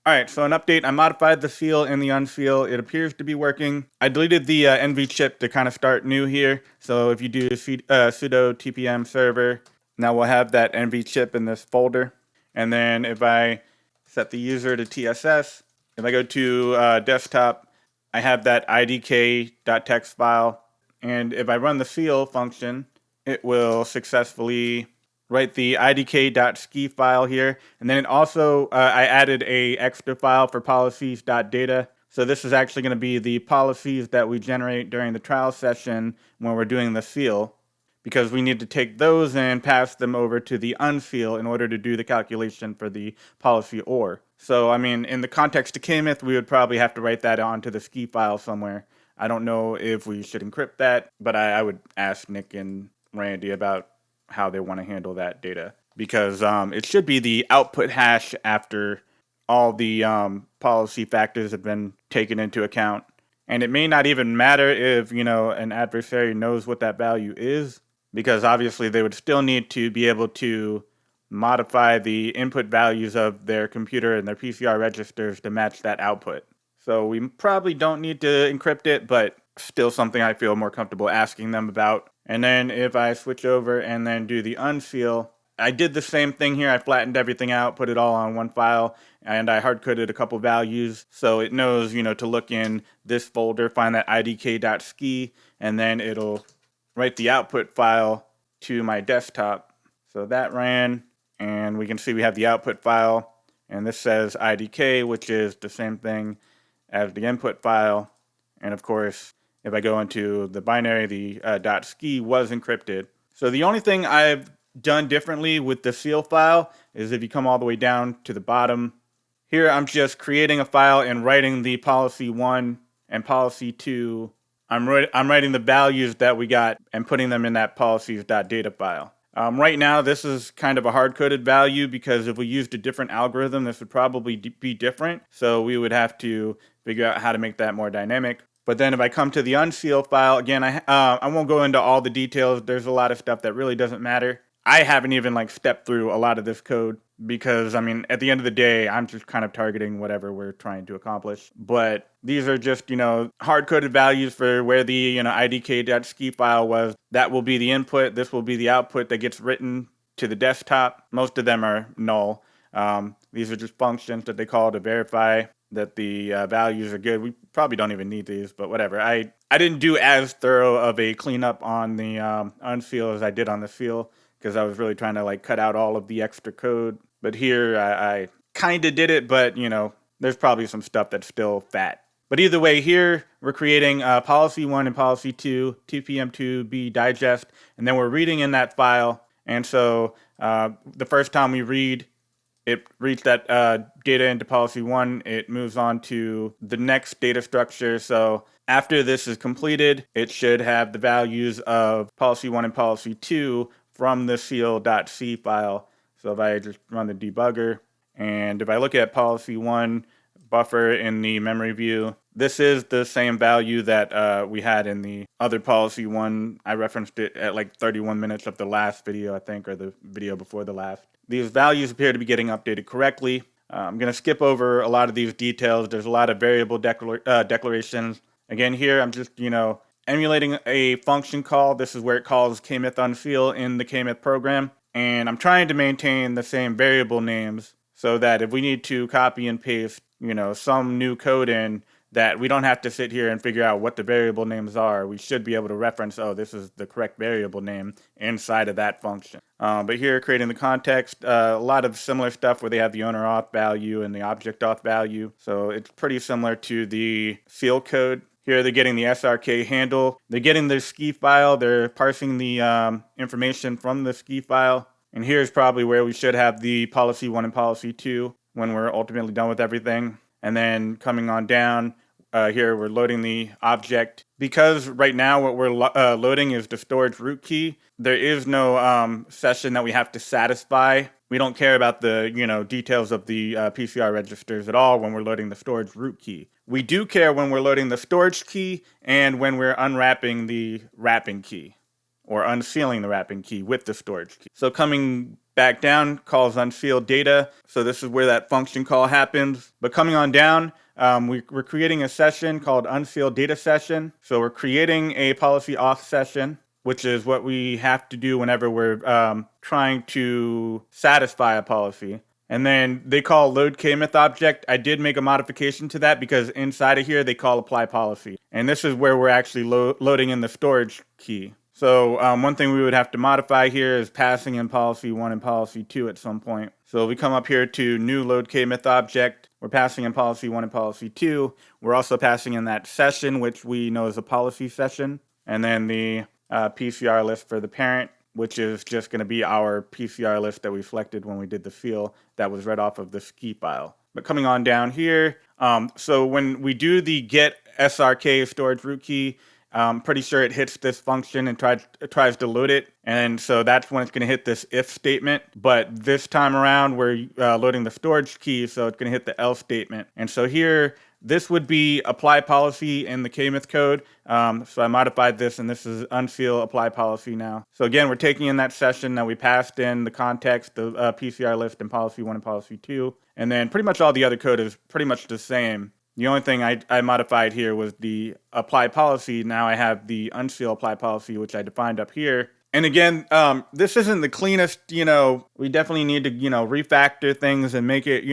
Alright, so an update. I modified the seal and the unseal. It appears to be working. I deleted the NV chip to kind of start new here. So if you do sudo tpm server, now we'll have that NV chip in this folder. And then if I set the user to TSS, if I go to desktop, I have that idk.txt file. And if I run the seal function, it will successfully write the idk.ski file here. And then it also, I added a extra file for policies.data. So this is actually going to be the policies that we generate during the trial session when we're doing the seal, because we need to take those and pass them over to the unseal in order to do the calculation for the policy OR. So, I mean, in the context of kmyth, we would probably have to write that onto the ski file somewhere. I don't know if we should encrypt that, but I would ask Nick and Randy about how they want to handle that data, because it should be the output hash after all the policy factors have been taken into account. And it may not even matter if, an adversary knows what that value is, because obviously they would still need to be able to modify the input values of their computer and their PCR registers to match that output. So we probably don't need to encrypt it, but still something I feel more comfortable asking them about. And then if I switch over and then do the unseal, I did the same thing here. I flattened everything out, put it all on one file, and I hard-coded a couple values so it knows, to look in this folder, find that idk.ski, and then it'll write the output file to my desktop. So that ran, and we can see we have the output file, and this says idk, which is the same thing as the input file. And of course, if I go into the binary, the .ski was encrypted. So the only thing I've done differently with the seal file is if you come all the way down to the bottom, here I'm just creating a file and writing the policy 1 and policy 2. I'm writing the values that we got and putting them in that policies.data file. Right now, this is kind of a hard-coded value, because if we used a different algorithm, this would probably be different. So we would have to figure out how to make that more dynamic. But then if I come to the unseal file, again, I won't go into all the details. There's a lot of stuff that really doesn't matter. I haven't even stepped through a lot of this code, because, I mean, at the end of the day, I'm just kind of targeting whatever we're trying to accomplish. But these are just, hard-coded values for where the, idk.ski file was. That will be the input. This will be the output that gets written to the desktop. Most of them are null. These are just functions that they call to verify that the values are good. We probably don't even need these, but whatever. I didn't do as thorough of a cleanup on the unseal as I did on the seal, because I was really trying to cut out all of the extra code. But here I kind of did it, but there's probably some stuff that's still fat. But either way, here we're creating policy 1 and policy 2, tpm2b digest, and then we're reading in that file. And so the first time we read, it reads that data into policy 1, it moves on to the next data structure. So after this is completed, it should have the values of policy 1 and policy 2 from the seal.c file. So if I just run the debugger, and if I look at policy 1 buffer in the memory view, this is the same value that we had in the other policy 1. I referenced it at 31 minutes of the last video, I think, or the video before the last. These values appear to be getting updated correctly. I'm going to skip over a lot of these details. There's a lot of variable declarations. Again, here I'm just, emulating a function call. This is where it calls kmyth unseal in the kmyth program. And I'm trying to maintain the same variable names so that if we need to copy and paste, some new code in, that we don't have to sit here and figure out what the variable names are. We should be able to reference, oh, this is the correct variable name inside of that function. But here, creating the context, a lot of similar stuff where they have the owner auth value and the object auth value. So it's pretty similar to the seal code. Here they're getting the SRK handle. They're getting their ski file. They're parsing the information from the ski file. And here's probably where we should have the policy 1 and policy 2 when we're ultimately done with everything. And then coming on down, here we're loading the object. Because right now what we're loading is the storage root key, there is no session that we have to satisfy. We don't care about the details of the PCR registers at all when we're loading the storage root key. We do care when we're loading the storage key and when we're unwrapping the wrapping key, or unsealing the wrapping key with the storage key. So coming back down, calls unseal data. So this is where that function call happens. But coming on down, we're creating a session called unseal data session. So we're creating a policy auth session, which is what we have to do whenever we're trying to satisfy a policy. And then they call load kmyth object. I did make a modification to that because inside of here they call apply policy. And this is where we're actually loading in the storage key. So one thing we would have to modify here is passing in policy 1 and policy 2 at some point. So we come up here to new load kmyth object. We're passing in policy 1 and policy 2. We're also passing in that session, which we know is a policy session. And then the PCR list for the parent, which is just going to be our PCR list that we selected when we did the seal that was read off of the ski file. But coming on down here, so when we do the get srk storage root key, I'm pretty sure it hits this function and tries to load it. And so that's when it's going to hit this if statement. But this time around, we're loading the storage key, so it's going to hit the else statement. And so here, this would be apply policy in the kmyth code. So I modified this, and this is unseal apply policy now. So again, we're taking in that session that we passed in the context, the PCR list in policy 1 and policy 2. And then pretty much all the other code is pretty much the same. The only thing I modified here was the apply policy. Now I have the unseal apply policy, which I defined up here. And again, this isn't the cleanest, we definitely need to, refactor things and make it,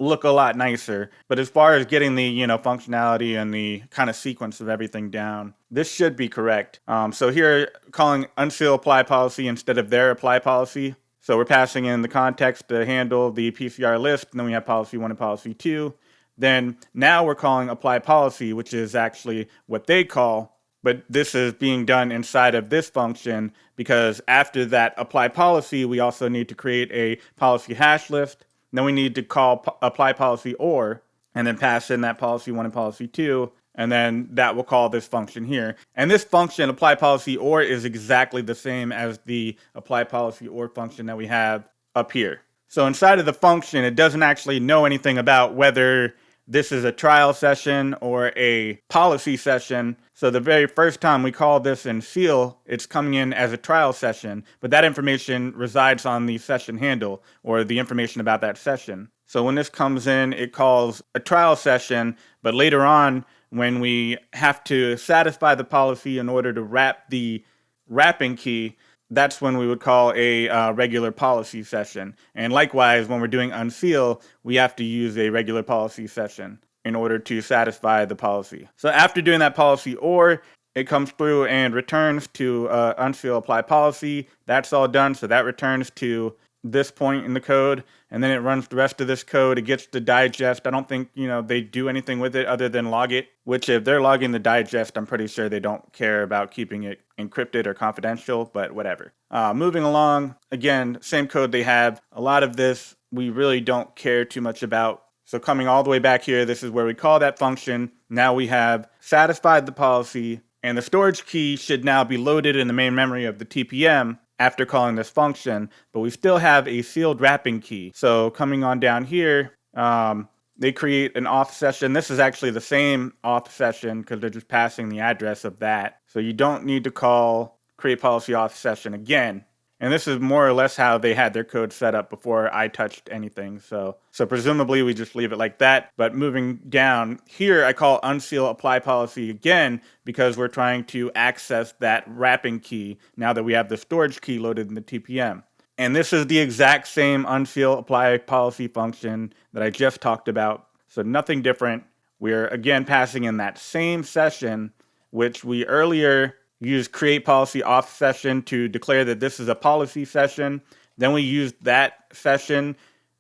look a lot nicer. But as far as getting the, functionality and the kind of sequence of everything down, this should be correct. So here, calling unseal apply policy instead of their apply policy. So we're passing in the context to handle the PCR list, and then we have policy 1 and policy 2. Then now we're calling apply policy, which is actually what they call, but this is being done inside of this function because after that apply policy, we also need to create a policy hash list. Then we need to call apply policy or, and then pass in that policy 1 and policy 2, and then that will call this function here. And this function, apply policy or, is exactly the same as the apply policy or function that we have up here. So inside of the function, it doesn't actually know anything about whether this is a trial session or a policy session. So the very first time we call this in seal, it's coming in as a trial session, but that information resides on the session handle or the information about that session. So when this comes in, it calls a trial session, but later on, when we have to satisfy the policy in order to wrap the wrapping key, that's when we would call a regular policy session. And likewise, when we're doing unseal, we have to use a regular policy session in order to satisfy the policy. So after doing that policy or, it comes through and returns to unseal apply policy. That's all done. So that returns to this point in the code, and then it runs the rest of this code. It gets the digest. I don't think, they do anything with it other than log it, which if they're logging the digest, I'm pretty sure they don't care about keeping it encrypted or confidential, but whatever. Moving along, again, same code they have. A lot of this we really don't care too much about. So coming all the way back here, this is where we call that function. Now we have satisfied the policy, and the storage key should now be loaded in the main memory of the TPM after calling this function, but we still have a sealed wrapping key. So coming on down here, they create an auth session. This is actually the same auth session because they're just passing the address of that. So you don't need to call create policy auth session again. And this is more or less how they had their code set up before I touched anything. So presumably we just leave it like that. But moving down here, I call unseal apply policy again because we're trying to access that wrapping key now that we have the storage key loaded in the TPM. And this is the exact same unseal apply policy function that I just talked about. So nothing different. We're again passing in that same session, which we earlier use create policy auth session to declare that this is a policy session. Then we use that session,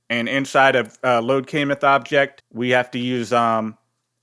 and inside of load kmyth object, we have to use our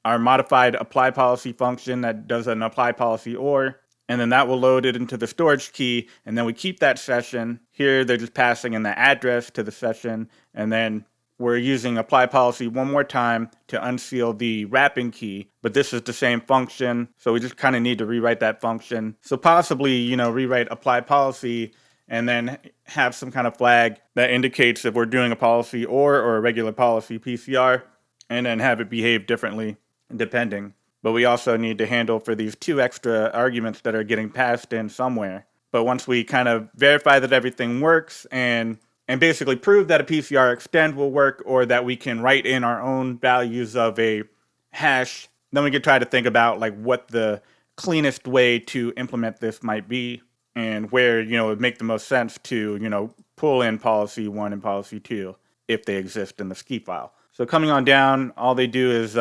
modified apply policy function that does an apply policy or, and then that will load it into the storage key, and then we keep that session. Here they're just passing in the address to the session, and then we're using apply policy one more time to unseal the wrapping key, but this is the same function, so we just kind of need to rewrite that function. So possibly, rewrite apply policy and then have some kind of flag that indicates if we're doing a policy or a regular policy PCR, and then have it behave differently depending. But we also need to handle for these 2 extra arguments that are getting passed in somewhere. But once we kind of verify that everything works and and basically prove that a PCR extend will work, or that we can write in our own values of a hash. Then we could try to think about like what the cleanest way to implement this might be, and where it would make the most sense to pull in policy 1 and policy 2 if they exist in the ski file. So coming on down, all they do is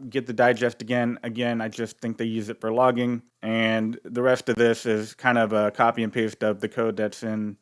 get the digest again. Again, I just think they use it for logging, and the rest of this is kind of a copy and paste of the code that's in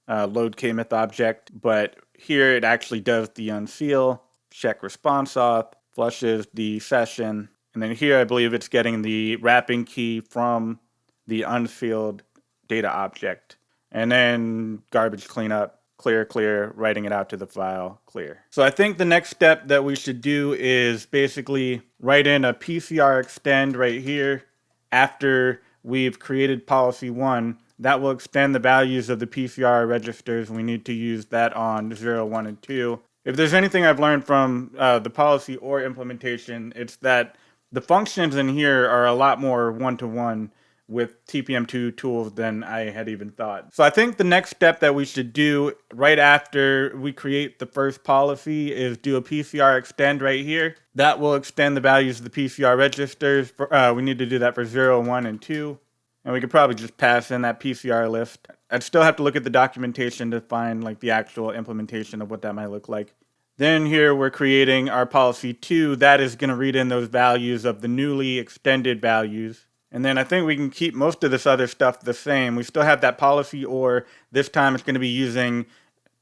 load kmyth object, but here it actually does the unseal, check response auth, flushes the session, and then here I believe it's getting the wrapping key from the unsealed data object, and then garbage cleanup, clear, writing it out to the file, clear. So I think the next step that we should do is basically write in a PCR extend right here after we've created policy 1. That will extend the values of the PCR registers. We need to use that on 0, 1, and 2. If there's anything I've learned from the policy or implementation, it's that the functions in here are a lot more one-to-one with TPM2 tools than I had even thought. So I think the next step that we should do right after we create the first policy is do a PCR extend right here. That will extend the values of the PCR registers. We need to do that for 0, 1, and 2. And we could probably just pass in that PCR list. I'd still have to look at the documentation to find like the actual implementation of what that might look like. Then here we're creating our policy 2. That is going to read in those values of the newly extended values. And then I think we can keep most of this other stuff the same. We still have that policy or. This time it's going to be using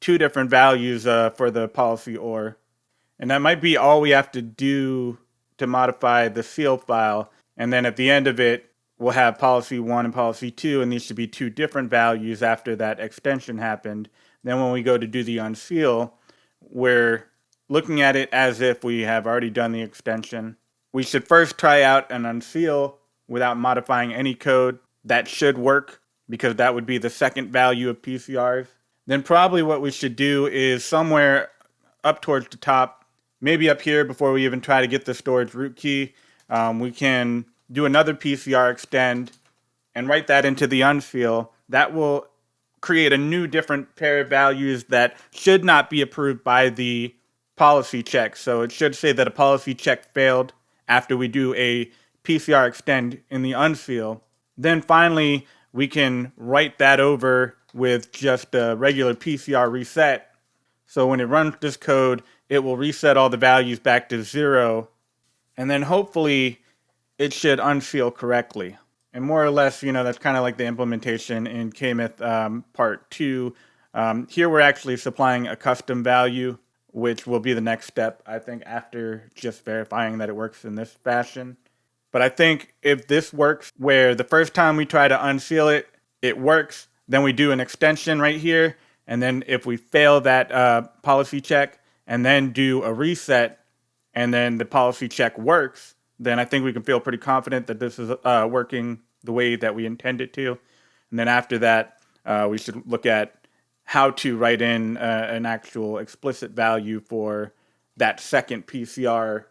2 different values for the policy or. And that might be all we have to do to modify the seal file. And then at the end of it, we'll have policy 1 and policy 2, and these should be 2 different values after that extension happened. Then when we go to do the unseal, we're looking at it as if we have already done the extension. We should first try out an unseal without modifying any code. That should work because that would be the second value of PCRs. Then probably what we should do is somewhere up towards the top, maybe up here before we even try to get the storage root key, we can do another PCR extend and write that into the unseal. That will create a new different pair of values that should not be approved by the policy check. So it should say that a policy check failed after we do a PCR extend in the unseal. Then finally, we can write that over with just a regular PCR reset. So when it runs this code, it will reset all the values back to 0. And then hopefully it should unseal correctly. And more or less, that's kind of like the implementation in kmyth part 2. Here we're actually supplying a custom value, which will be the next step, I think, after just verifying that it works in this fashion. But I think if this works, where the first time we try to unseal it, it works, then we do an extension right here, and then if we fail that policy check, and then do a reset, and then the policy check works, then I think we can feel pretty confident that this is working the way that we intend it to. And then after that, we should look at how to write in an actual explicit value for that second PCR